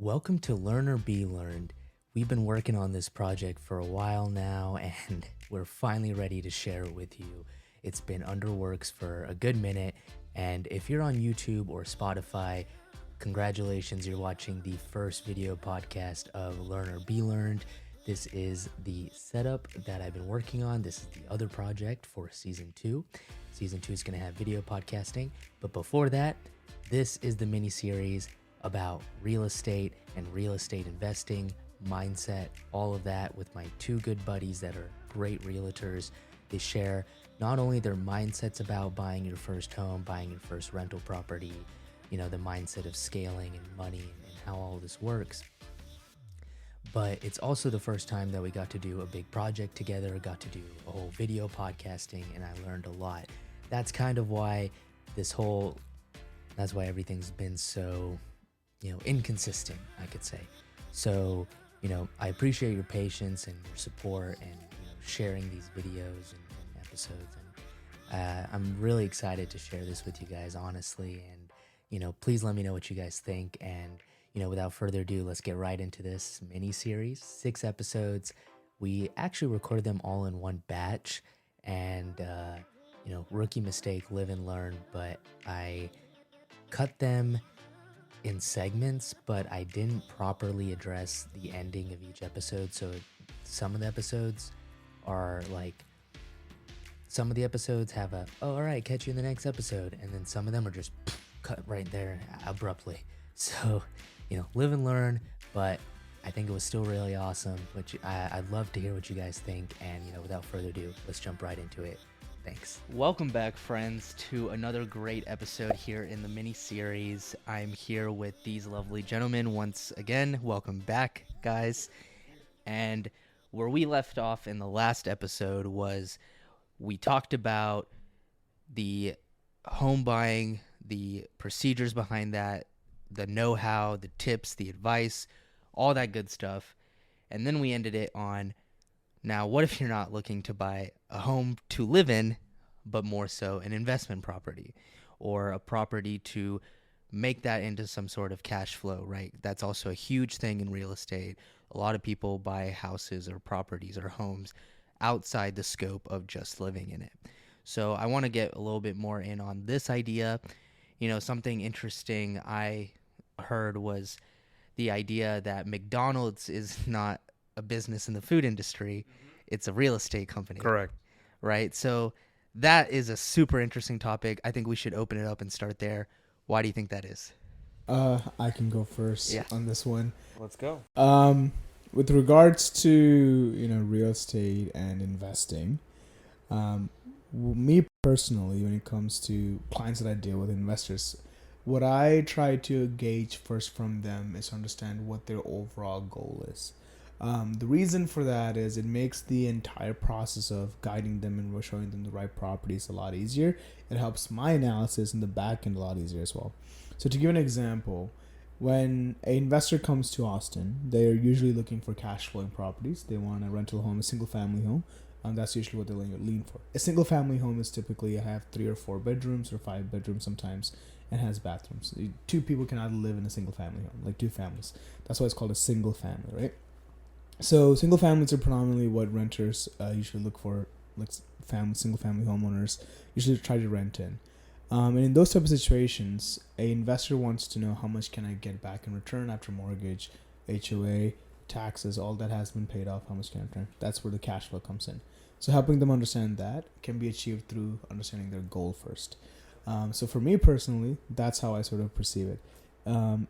Welcome to Learn or Be Learned. We've been working on this project for a while now, and we're finally ready to share it with you. It's been under works for a good minute, and if you're on YouTube or Spotify, congratulations, you're watching the first video podcast of Learn or Be Learned. This is the setup that I've been working on. This is the other project for season 2. Season 2 is going to have video podcasting, but before that, this is the mini series about real estate and real estate investing, mindset, all of that with my two good buddies that are great realtors. They share not only their mindsets about buying your first home, buying your first rental property, the mindset of scaling and money and how all this works, but it's also the first time that we got to do a big project together, got to do a whole video podcasting, and I learned a lot. That's kind of why that's why everything's been so inconsistent, I could say. So, I appreciate your patience and your support and sharing these videos and episodes. And I'm really excited to share this with you guys, honestly. And, please let me know what you guys think. And, without further ado, let's get right into this mini series. 6 episodes. We actually recorded them all in one batch. And, rookie mistake, live and learn. But I cut them in segments, but I didn't properly address the ending of each episode. So some of the episodes have all right, catch you in the next episode. And then some of them are just cut right there abruptly. So, live and learn, but I think it was still really awesome, which I'd love to hear what you guys think. And, without further ado, let's jump right into it. Thanks. Welcome back, friends, to another great episode here in the mini-series. I'm here with these lovely gentlemen once again. Welcome back, guys. And where we left off in the last episode was we talked about the home buying, the procedures behind that, the know-how, the tips, the advice, all that good stuff. And then we ended it on, now, what if you're not looking to buy a home to live in, but more so an investment property or a property to make that into some sort of cash flow, right? That's also a huge thing in real estate. A lot of people buy houses or properties or homes outside the scope of just living in it. So I want to get a little bit more in on this idea. Something interesting I heard was the idea that McDonald's is not a business in the food industry. It's a real estate company. Correct. Right? So that is a super interesting topic. I think we should open it up and start there. Why do you think that is? I can go first on this one. Let's go. With regards to, real estate and investing, me personally, when it comes to clients that I deal with, investors, what I try to gauge first from them is understand what their overall goal is. The reason for that is it makes the entire process of guiding them and showing them the right properties a lot easier. It helps my analysis in the back end a lot easier as well. So to give an example, when an investor comes to Austin, they're usually looking for cash flowing properties. They want a rental home, a single family home. That's usually what they lean for. A single family home is typically have 3 or 4 bedrooms or 5 bedrooms sometimes and has bathrooms. 2 people cannot live in a single family home, like 2 families. That's why it's called a single family, right? So single families are predominantly what renters usually look for, like single family homeowners usually try to rent in. And in those type of situations, a investor wants to know how much can I get back in return after mortgage, HOA, taxes, all that has been paid off, how much can I return? That's where the cash flow comes in. So helping them understand that can be achieved through understanding their goal first. So for me personally, that's how I sort of perceive it.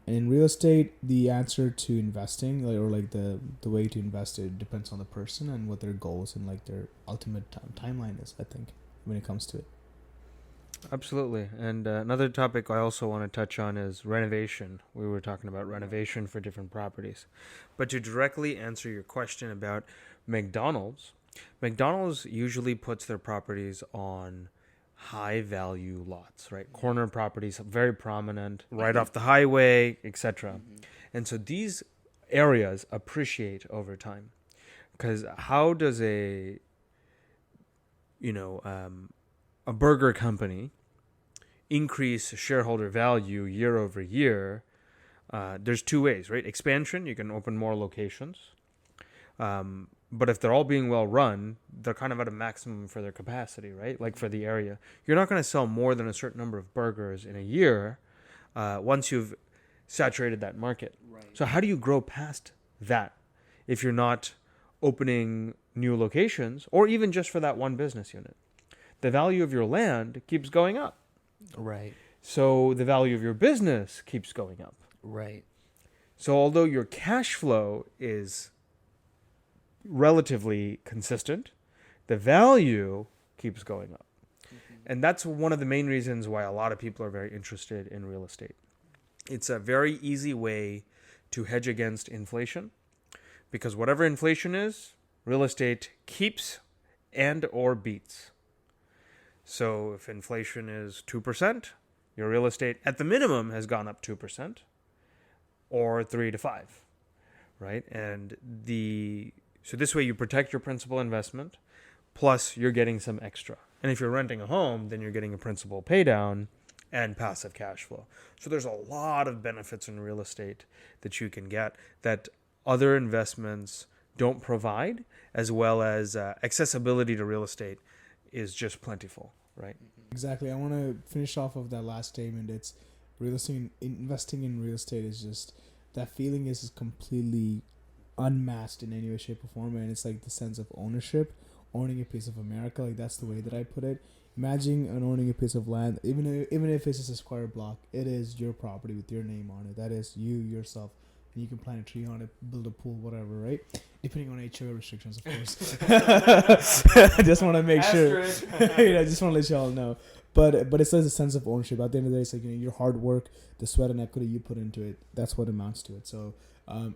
In real estate, the answer to investing or the way to invest, it depends on the person and what their goals and their ultimate timeline is, I think, when it comes to it. Absolutely. And another topic I also want to touch on is renovation. We were talking about renovation for different properties. But to directly answer your question about McDonald's usually puts their properties on high value lots, right? Corner properties, very prominent, right off the highway, etc. And so these areas appreciate over time. Because how does a burger company increase shareholder value year over year there's two ways, right? Expansion, you can open more locations. But if they're all being well run, they're kind of at a maximum for their capacity, right? Like for the area. You're not going to sell more than a certain number of burgers in a year once you've saturated that market. Right. So how do you grow past that if you're not opening new locations or even just for that one business unit? The value of your land keeps going up. Right. So the value of your business keeps going up. Right. So although your cash flow is relatively consistent, the value keeps going up. And that's one of the main reasons why a lot of people are very interested in real estate. It's a very easy way to hedge against inflation, because whatever inflation is, real estate keeps and or beats. So if inflation is 2%, your real estate at the minimum has gone up 2% or 3 to 5, right? And so this way you protect your principal investment, plus you're getting some extra. And if you're renting a home, then you're getting a principal pay down and passive cash flow. So there's a lot of benefits in real estate that you can get that other investments don't provide, as well as accessibility to real estate is just plentiful, right? Exactly. I want to finish off of that last statement. It's real estate, investing in real estate is just, that feeling is completely unmatched in any way, shape, or form. And it's like the sense of ownership, owning a piece of America. Like, that's the way that I put it. Imagine owning a piece of land, even if it's just a square block, it is your property with your name on it. That is you, yourself. And you can plant a tree on it, build a pool, whatever, right? Depending on HOA restrictions, of course. I just want to make sure. I just want to let you all know. But it's a sense of ownership. At the end of the day, it's like, your hard work, the sweat and equity you put into it, that's what amounts to it. So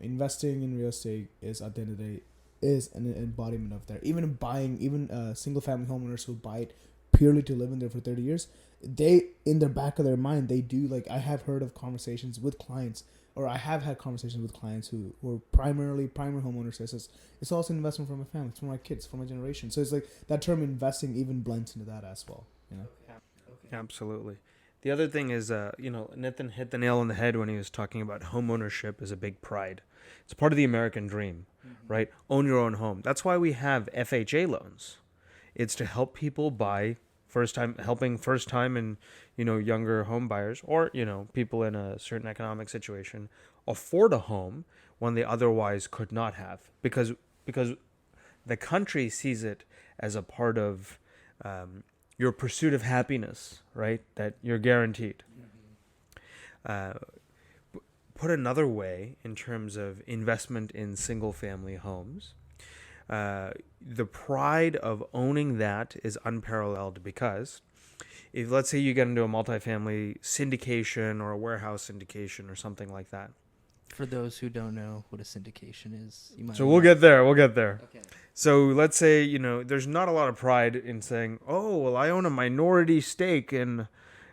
investing in real estate is, at the end of the day, is an embodiment of that. Even single family homeowners who buy it purely to live in there for 30 years, they, in the back of their mind, they do, like, I have heard of conversations with clients, or I have had conversations with clients who are primary homeowners. Says it's also an investment for my family, it's for my kids, for my generation. So it's like that term investing even blends into that as well. Okay. Absolutely. The other thing is, Nithin hit the nail on the head when he was talking about home ownership is a big pride. It's part of the American dream, right? Own your own home. That's why we have FHA loans. It's to help people buy helping first time and, younger home buyers or, people in a certain economic situation afford a home when they otherwise could not have, because the country sees it as a part of your pursuit of happiness, right? That you're guaranteed. Put another way, in terms of investment in single family homes, the pride of owning that is unparalleled, because if, let's say, you get into a multifamily syndication or a warehouse syndication or something like that. For those who don't know what a syndication is, so we'll get there. Okay. So let's say, there's not a lot of pride in saying, oh, well, I own a minority stake in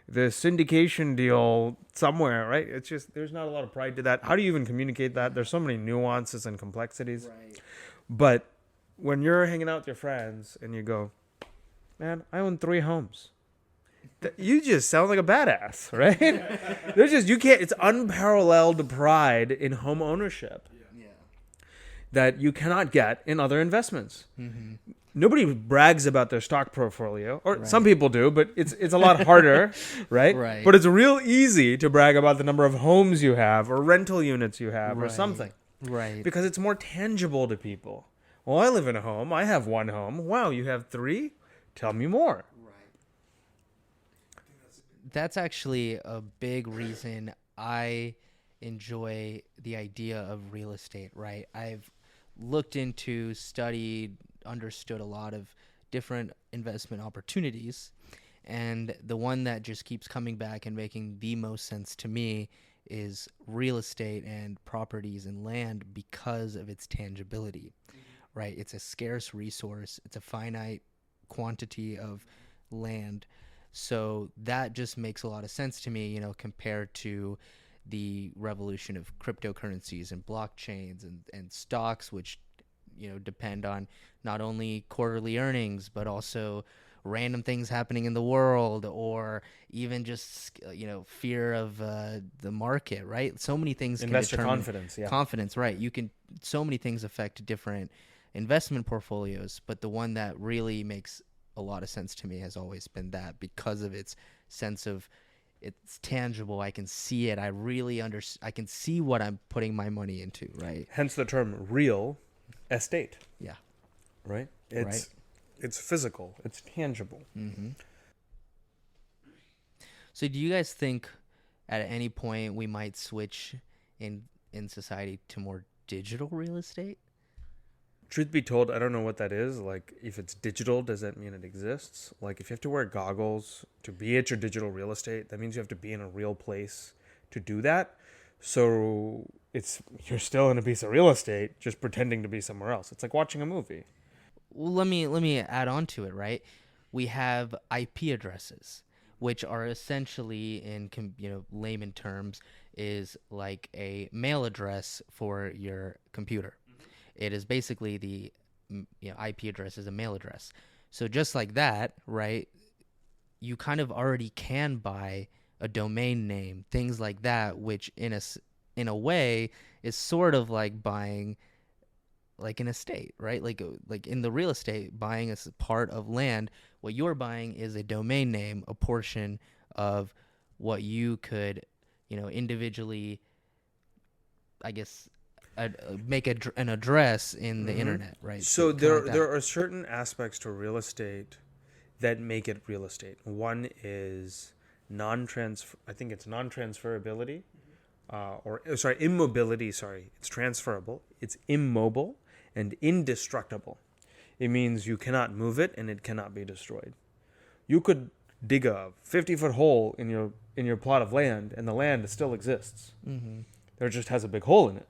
the syndication deal somewhere, right? It's just, there's not a lot of pride to that. How do you even communicate that? There's so many nuances and complexities. Right. But when you're hanging out with your friends and you go, man, I own 3 homes, you just sound like a badass, right? It's unparalleled pride in home ownership that you cannot get in other investments. Nobody brags about their stock portfolio, or some people do, but it's a lot harder, right? Right. But it's real easy to brag about the number of homes you have or rental units you have or something. Right. Because it's more tangible to people. Well, I live in a home. I have 1 home. Wow, you have 3? Tell me more. That's actually a big reason I enjoy the idea of real estate, right? I've looked into, studied, understood a lot of different investment opportunities, and the one that just keeps coming back and making the most sense to me is real estate and properties and land, because of its tangibility, right? It's a scarce resource. It's a finite quantity of land. So that just makes a lot of sense to me, compared to the revolution of cryptocurrencies and blockchains and stocks, which, depend on not only quarterly earnings, but also random things happening in the world, or even just fear of the market, right? So many things Investor can determine confidence, yeah. confidence, right? So many things affect different investment portfolios, but the one that really makes a lot of sense to me has always been that, because of its sense of, it's tangible. I can see it. I can see what I'm putting my money into, right? Hence the term real estate. Yeah. Right? Right. It's physical. It's tangible. Mm-hmm. So do you guys think at any point we might switch in society to more digital real estate? Truth be told, I don't know what that is. Like, if it's digital, does that mean it exists? Like, if you have to wear goggles to be at your digital real estate, that means you have to be in a real place to do that. So you're still in a piece of real estate, just pretending to be somewhere else. It's like watching a movie. Well, let me add on to it, right? We have IP addresses, which are essentially, in layman terms, is like a mail address for your computer. It is basically the IP address is a mail address. So just like that, right? You kind of already can buy a domain name, things like that, which in a way is sort of like buying like an estate, right? Like in the real estate, buying a part of land, what you're buying is a domain name, a portion of what you could, individually, I guess, make an address in the internet, right? So kinda like that. there are certain aspects to real estate that make it real estate. One is I think it's non-transferability, immobility. Sorry, it's transferable. It's immobile and indestructible. It means you cannot move it and it cannot be destroyed. You could dig a 50-foot hole in your plot of land, and the land still exists. Mm-hmm. There just has a big hole in it.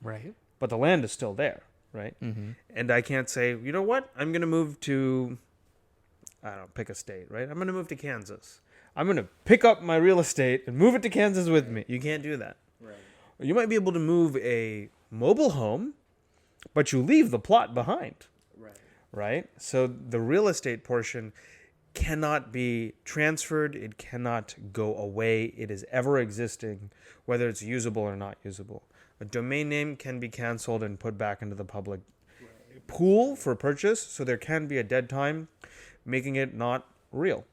Right. But the land is still there, right? Mm-hmm. And I can't say, you know what? I'm going to move to, I don't know, pick a state, right? I'm going to move to Kansas. I'm going to pick up my real estate and move it to Kansas with me. You can't do that. Right. You might be able to move a mobile home, but you leave the plot behind. Right? So the real estate portion cannot be transferred. It cannot go away. It is ever existing, whether it's usable or not usable. A domain name can be canceled and put back into the public pool for purchase, so there can be a dead time, making it not real.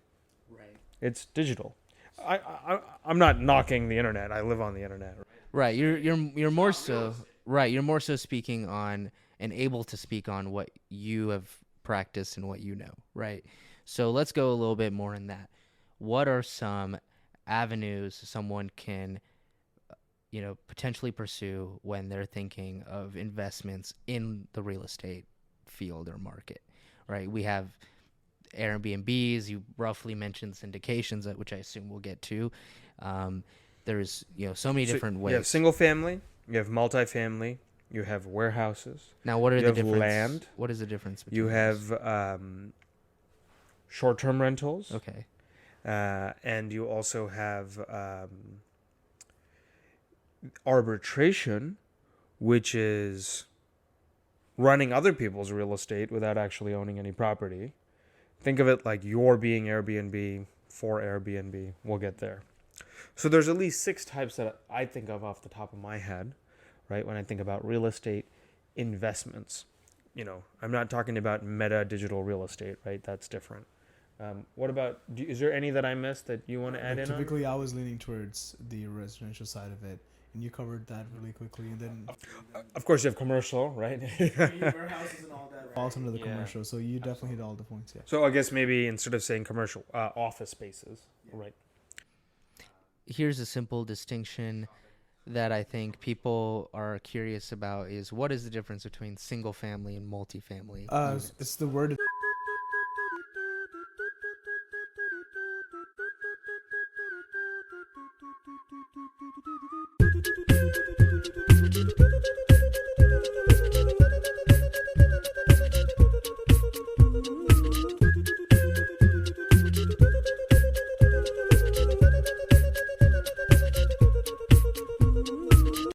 Right. It's digital. I'm not knocking the internet. I live on the internet. Right. You're more so right. You're more so speaking on and able to speak on what you have practiced and what you know. Right. So let's go a little bit more in that. What are some avenues someone can potentially pursue when they're thinking of investments in the real estate field or market, right? We have Airbnbs. You roughly mentioned syndications, which I assume we'll get to. There's, so many different ways. You have single family, you have multifamily, you have warehouses. Now, what are the difference? Land. What is the difference between You have short-term rentals. Okay. And you also have arbitration, which is running other people's real estate without actually owning any property. Think of it like you're being Airbnb for Airbnb. We'll get there. So there's at least 6 types that I think of off the top of my head, right? When I think about real estate investments, I'm not talking about meta digital real estate, right? That's different. What about, is there any that I missed that you want to add in on? Typically, I was leaning towards the residential side of it, and you covered that really quickly. And then, of course, you have commercial, right? warehouses and all that falls under the commercial. So you definitely hit all the points. Yeah. So I guess maybe instead of saying commercial, office spaces, right? Here's a simple distinction that I think people are curious about is what is the difference between single family and multifamily? It's the word.